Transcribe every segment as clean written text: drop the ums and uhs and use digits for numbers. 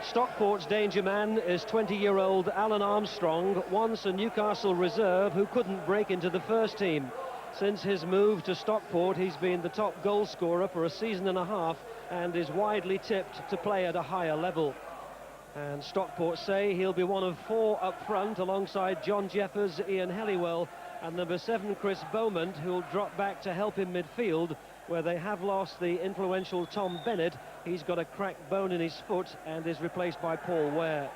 Stockport's danger man is 20-year-old Alan Armstrong, once a Newcastle reserve who couldn't break into the first team. Since his move to Stockport, he's been the top goal scorer for a season and a half and is widely tipped to play at a higher level. And Stockport say he'll be one of 4 up front alongside John Jeffers, Ian Helliwell and number 7 Chris Beaumont, who'll drop back to help in midfield, where they have lost the influential Tom Bennett. He's got a cracked bone in his foot and is replaced by Paul Ware.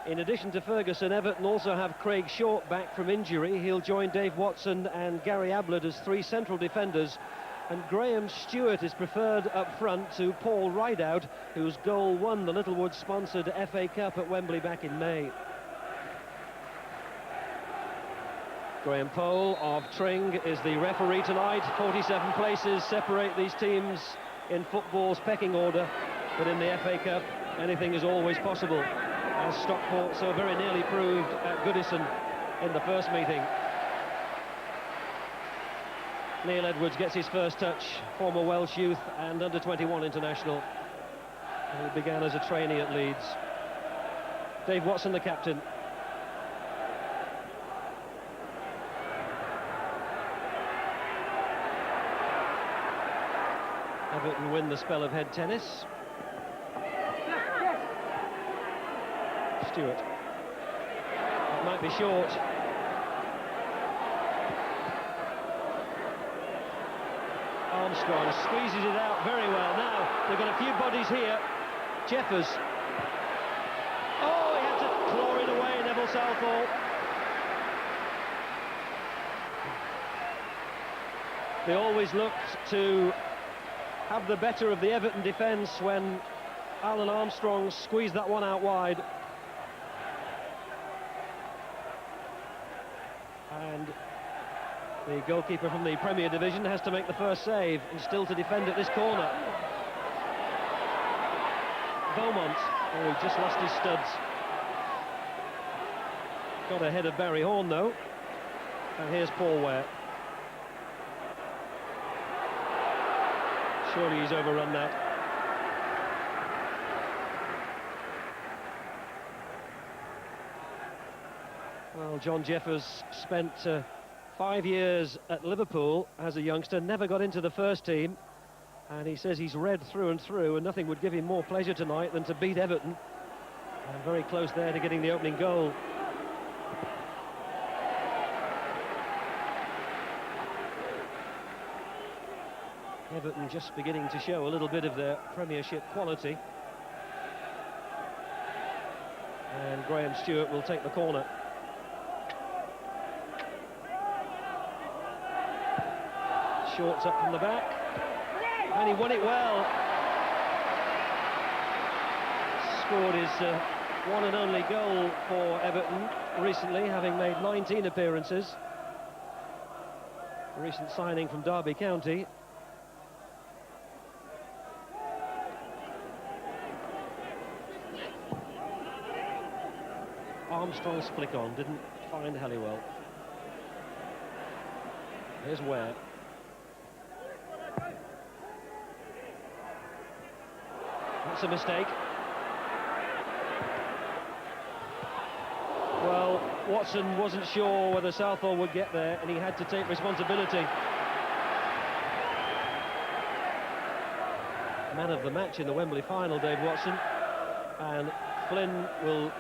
In addition to Ferguson, Everton also have Craig Short back from injury. He'll join Dave Watson and Gary Ablett as 3 central defenders. And Graham Stewart is preferred up front to Paul Rideout, whose goal won the Littlewood-sponsored FA Cup at Wembley back in May. Graham Pohl of Tring is the referee tonight. 47 places separate these teams in football's pecking order, but in the FA Cup, anything is always possible, as Stockport so very nearly proved at Goodison in the first meeting. Neil Edwards gets his first touch, former Welsh youth and under-21 international. He began as a trainee at Leeds. Dave Watson, the captain. Everton win the spell of head tennis. Stewart. It might be short. Armstrong squeezes it out very well. Now, they've got a few bodies here. Jeffers. Oh, he had to claw it away, Neville Southall. They always looked to have the better of the Everton defence when Alan Armstrong squeezed that one out wide. And the goalkeeper from the Premier Division has to make the first save and still to defend at this corner. Beaumont, oh, he just lost his studs. Got ahead of Barry Horn though. And here's Paul Ware. Surely he's overrun that. Well, John Jeffers spent 5 years at Liverpool as a youngster, never got into the first team, and he says he's read through and through, and nothing would give him more pleasure tonight than to beat Everton. And very close there to getting the opening goal. Everton just beginning to show a little bit of their Premiership quality. And Graham Stewart will take the corner. Shorts up from the back, and he won it well. Scored his one and only goal for Everton recently, having made 19 appearances. A recent signing from Derby County. Armstrong's flick on, didn't find Helliwell. Here's Ware. That's a mistake. Well, Watson wasn't sure whether Southall would get there, and he had to take responsibility. Man of the match in the Wembley final, Dave Watson. And Flynn will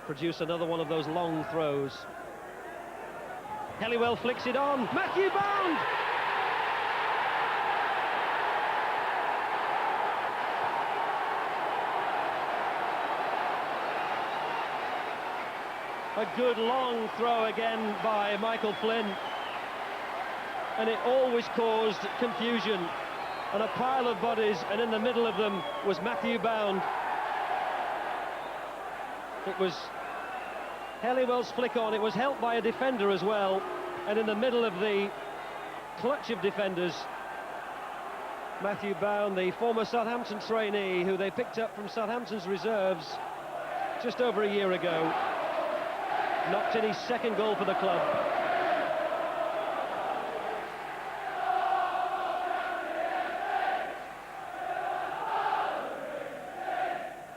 produce another one of those long throws. Helliwell flicks it on. Matthew Bound! A good long throw again by Michael Flynn. And it always caused confusion. And a pile of bodies, and in the middle of them was Matthew Bound. It was Helliwell's flick on. It was helped by a defender as well. And in the middle of the clutch of defenders, Matthew Bound, the former Southampton trainee, who they picked up from Southampton's reserves just over a year ago, knocked in his second goal for the club.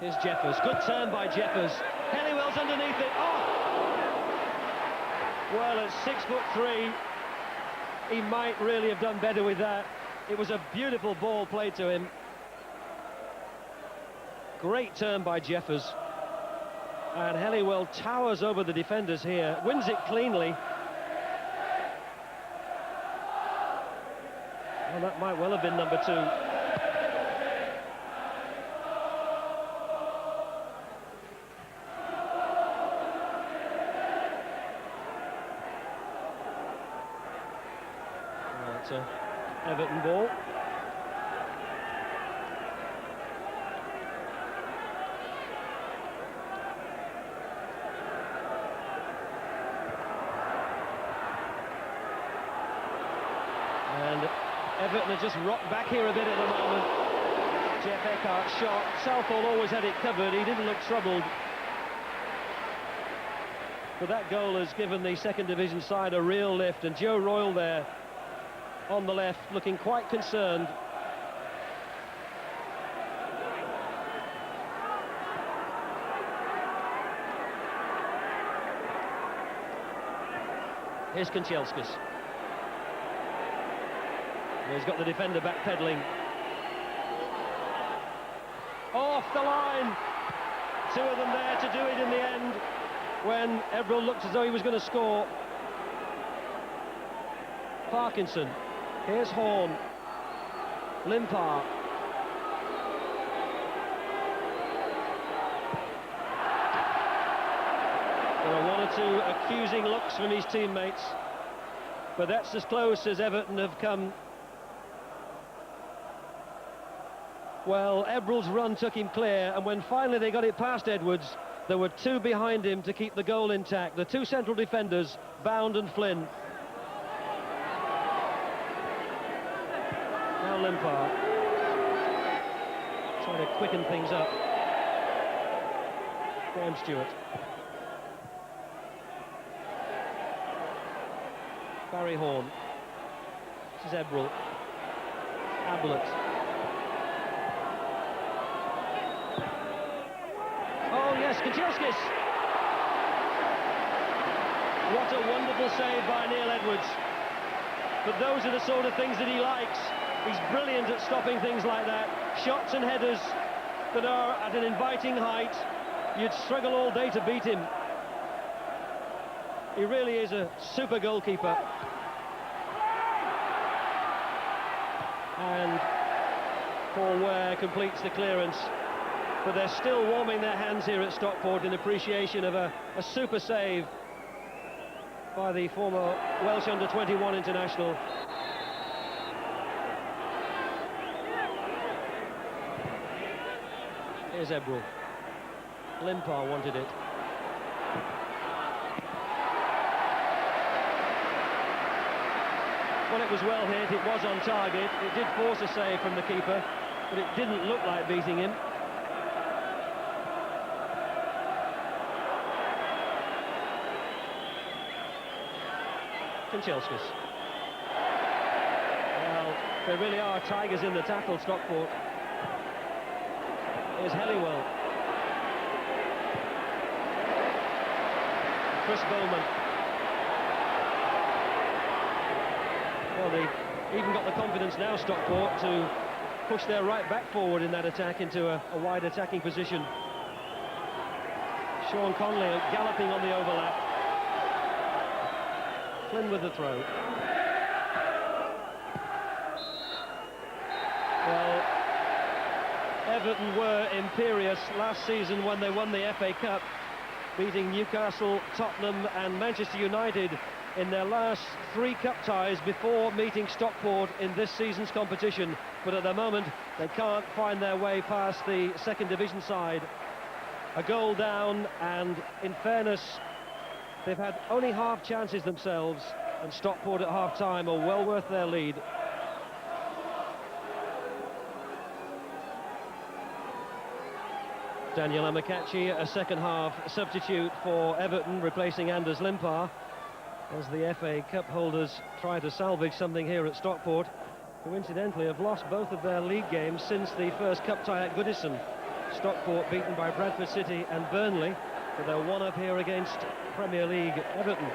Here's Jeffers. Good turn by Jeffers. Hellywell's underneath it. Oh! Well, at 6'3", he might really have done better with that. It was a beautiful ball played to him. Great turn by Jeffers. And Hellywell towers over the defenders here, wins it cleanly. Well, that might well have been number 2. It's an Everton ball. And Everton have just rocked back here a bit at the moment. Jeff Eckart's shot. Southall always had it covered. He didn't look troubled. But that goal has given the second division side a real lift. And Joe Royle there on the left, looking quite concerned. Here's Kanchelskis. He's got the defender backpedaling. Off the line. 2 of them there to do it in the end when Everton looked as though he was going to score. Parkinson. Here's Horn. Limpar. There are 1 or 2 accusing looks from his teammates, but that's as close as Everton have come. Well, Ebrel's run took him clear, and when finally they got it past Edwards, there were 2 behind him to keep the goal intact. The 2 central defenders, Bound and Flynn. Now Limpar, trying to quicken things up. Graham Stewart. Barry Horn. This is Ebrel. Ablett. Oh yes, Kanchelskis. What a wonderful save by Neil Edwards. But those are the sort of things that he likes. He's brilliant at stopping things like that. Shots and headers that are at an inviting height. You'd struggle all day to beat him. He really is a super goalkeeper. And Paul Ware completes the clearance. But they're still warming their hands here at Stockport in appreciation of a super save by the former Welsh under-21 international. Here's Ebrel. Limpar wanted it. Well, it was well hit, it was on target. It did force a save from the keeper, but it didn't look like beating him. Kanchelskis. Well, there really are tigers in the tackle, Stockport. Here's Hellywell. Chris Bowman. Well, they even got the confidence now, Stockport, to push their right back forward in that attack into a wide attacking position. Sean Conley galloping on the overlap. Flynn with the throw. Well, Everton were imperious last season when they won the FA Cup, beating Newcastle, Tottenham and Manchester United in their last 3 cup ties before meeting Stockport in this season's competition. But at the moment, they can't find their way past the second division side. A goal down, and in fairness, they've had only half chances themselves, and Stockport at half-time are well worth their lead. Daniel Amokachi, a second-half substitute for Everton, replacing Anders Limpar, as the FA Cup holders try to salvage something here at Stockport, who incidentally have lost both of their league games since the first cup tie at Goodison. Stockport beaten by Bradford City and Burnley, but they're one up here against Premier League Everton.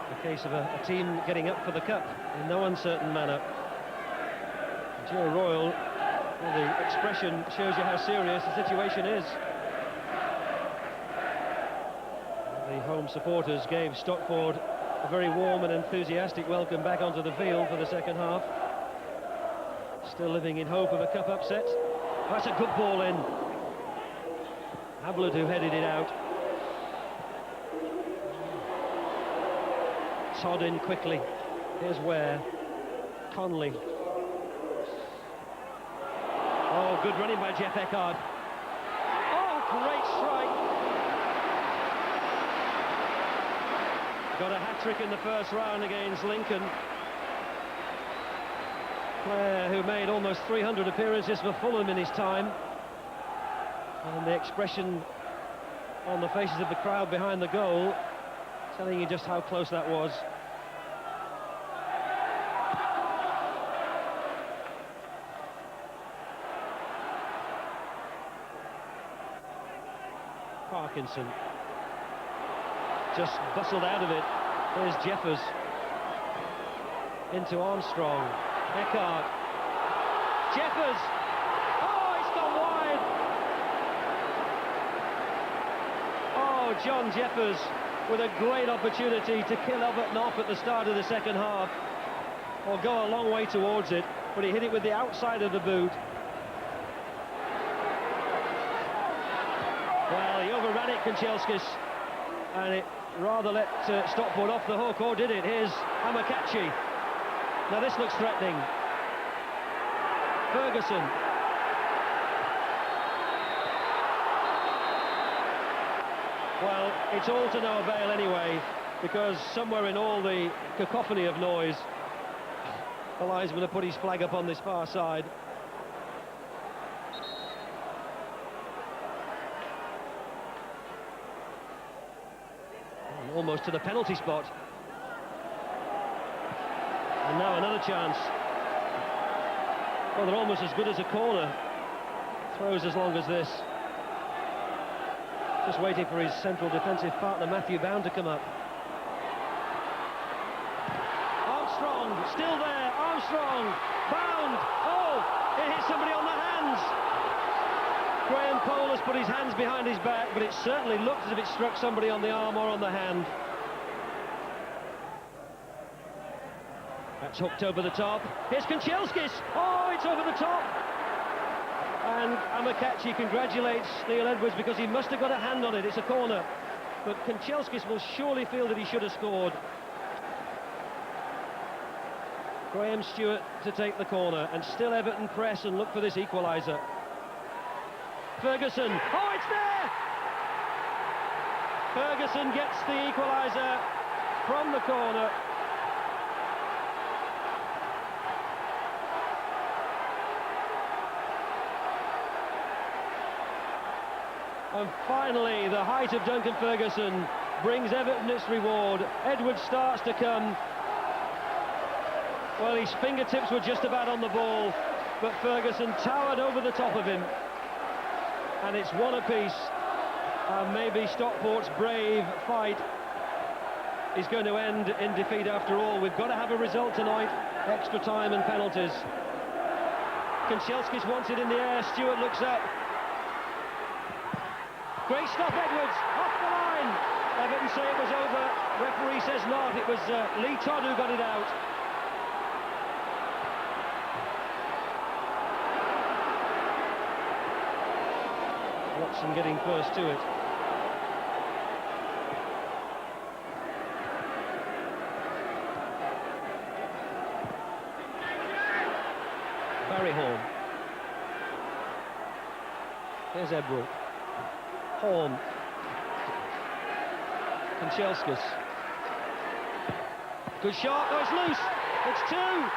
The case of a team getting up for the cup in no uncertain manner. Joe Royal, well, the expression shows you how serious the situation is. The home supporters gave Stockport a very warm and enthusiastic welcome back onto the field for the second half. Still living in hope of a cup upset. That's a good ball in. Ablett who headed it out. Todd in quickly. Here's Ware. Conley. Oh, good running by Jeff Eckard. Oh, great strike. Got a hat-trick in the first round against Lincoln. Player who made almost 300 appearances for Fulham in his time. And the expression on the faces of the crowd behind the goal telling you just how close that was. Parkinson just bustled out of it. There's Jeffers into Armstrong. Eckhart. Jeffers. Oh, it's gone wide. Oh, John Jeffers with a great opportunity to kill Everton off at the start of the second half, or go a long way towards it, but he hit it with the outside of the boot. Well, he overran it, Kanchelskis, and it rather let Stockport off the hook, or did it? Here's Amakachi. Now this looks threatening. Ferguson. Well, it's all to no avail anyway, because somewhere in all the cacophony of noise, the linesman have put his flag up on this far side. Almost to the penalty spot. And now another chance. Well, they're almost as good as a corner. Throws as long as this. Just waiting for his central defensive partner, Matthew Bound, to come up. Armstrong, still there. Armstrong, Bound. Oh, it hit somebody on the hands. Graham Cole has put his hands behind his back, but it certainly looked as if it struck somebody on the arm or on the hand. That's hooked over the top. Here's Kanchelskis. Oh, it's over the top. And Amakachi congratulates Neil Edwards because he must have got a hand on it. It's a corner. But Kanchelskis will surely feel that he should have scored. Graham Stewart to take the corner, and still Everton press and look for this equaliser. Ferguson. Oh, it's there! Ferguson gets the equaliser from the corner. And finally, the height of Duncan Ferguson brings Everton its reward. Edwards starts to come. Well, his fingertips were just about on the ball, but Ferguson towered over the top of him. And it's one apiece. And maybe Stockport's brave fight is going to end in defeat after all. We've got to have a result tonight. Extra time and penalties. Kanchelskis wants it in the air. Stewart looks up. Great stop, Edwards, off the line. Everton say it was over. Referee says not. It was Lee Todd who got it out. Watson getting first to it. Barry Horn. Here's Ebrook. Horn. Kanchelskis. Good shot. Oh, it's loose. It's two.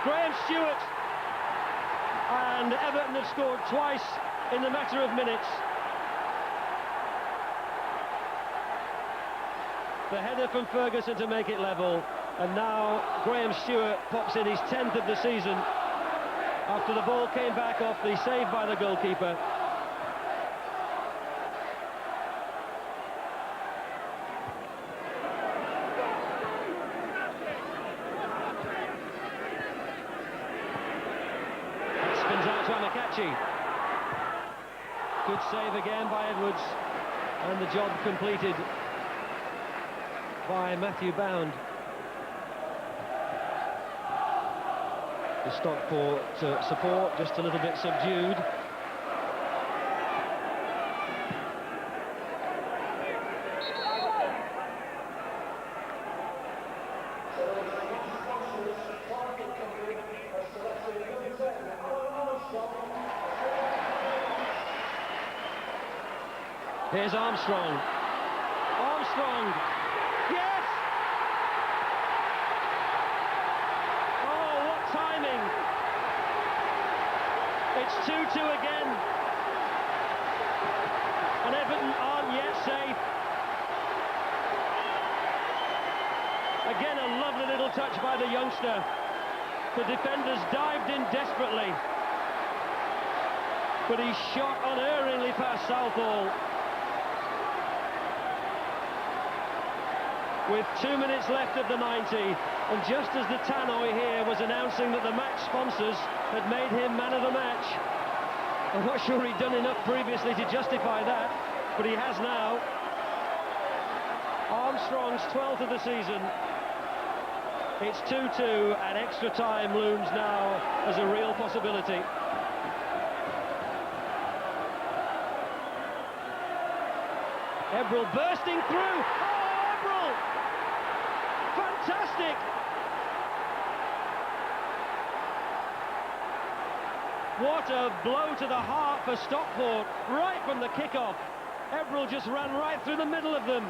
Graham Stewart. And Everton have scored twice in the matter of minutes. The header from Ferguson to make it level. And now Graham Stewart pops in his 10th of the season. after the ball came back off the save by the goalkeeper. It spins out to Amakachi. Good save again by Edwards, and the job completed by Matthew Bound. The Stockport support just a little bit subdued. Here's Armstrong. Armstrong! Yes! Oh, what timing! It's 2-2 again. And Everton aren't yet safe. Again, a lovely little touch by the youngster. The defenders dived in desperately, but he shot unerringly past Southall. With 2 minutes left of the 90, and just as the tannoy here was announcing that the match sponsors had made him man of the match. I'm not sure he'd done enough previously to justify that, but he has now. Armstrong's 12th of the season. It's 2-2, and extra time looms now as a real possibility. Ebrel bursting through. Oh, Ebrel! Fantastic! What a blow to the heart for Stockport, right from the kick-off. Ebrel just ran right through the middle of them.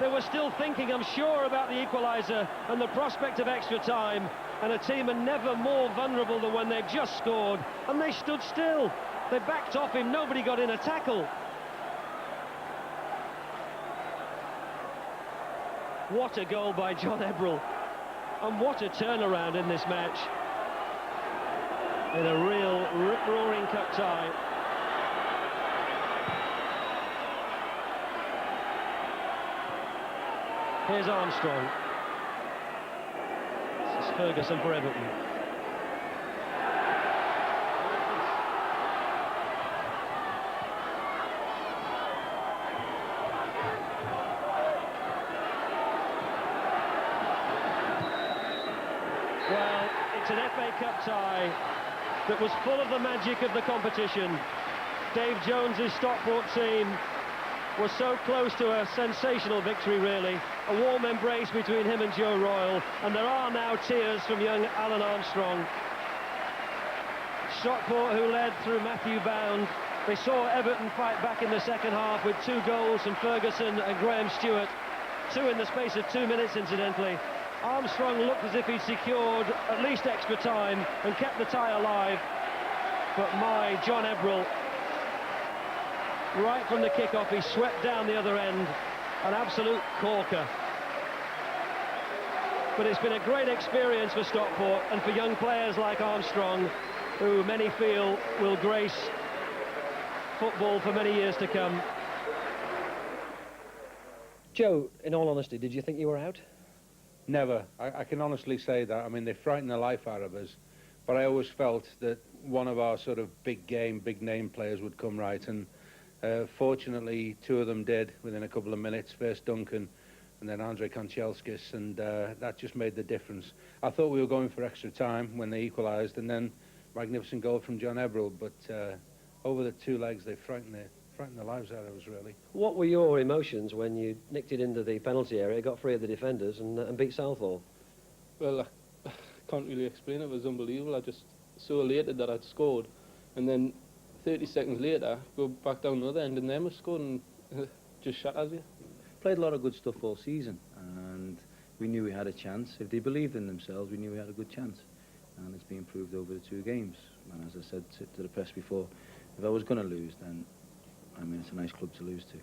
They were still thinking, I'm sure, about the equaliser and the prospect of extra time. And a team are never more vulnerable than when they've just scored. And they stood still. They backed off him, nobody got in a tackle. What a goal by John Ebrel. And what a turnaround in this match. In a real rip-roaring cup tie. Here's Armstrong. This is Ferguson for Everton. Well, it's an FA Cup tie that was full of the magic of the competition. Dave Jones's Stockport team was so close to a sensational victory, really. A warm embrace between him and Joe Royle, and there are now tears from young Alan Armstrong. Stockport, who led through Matthew Bound, they saw Everton fight back in the second half with 2 goals from Ferguson and Graham Stewart, 2 in the space of 2 minutes, incidentally. Armstrong looked as if he'd secured at least extra time and kept the tie alive, but my John Ebrel, right from the kick-off, he swept down the other end. An absolute corker. But it's been a great experience for Stockport and for young players like Armstrong, who many feel will grace football for many years to come. Joe, in all honesty, did you think you were out? Never. I can honestly say that. I mean, they frightened the life out of us, but I always felt that one of our sort of big name players would come right, and fortunately 2 of them did within a couple of minutes. First Duncan and then Andre Konchelskis, and that just made the difference. I thought we were going for extra time when they equalised, and then magnificent goal from John Ebrel, but over the 2 legs they frightened the lives out of us, really. What were your emotions when you nicked it into the penalty area, got free of the defenders and beat Southall? Well, I can't really explain it. It was unbelievable. I just so elated that I'd scored, and then 30 seconds later go back down the other end and them have scored, and just shatters you. Played a lot of good stuff all season, and we knew we had a chance. If they believed in themselves, we knew we had a good chance, and it's been proved over the 2 games. And as I said to the press before, if I was going to lose, then I mean, it's a nice club to lose to.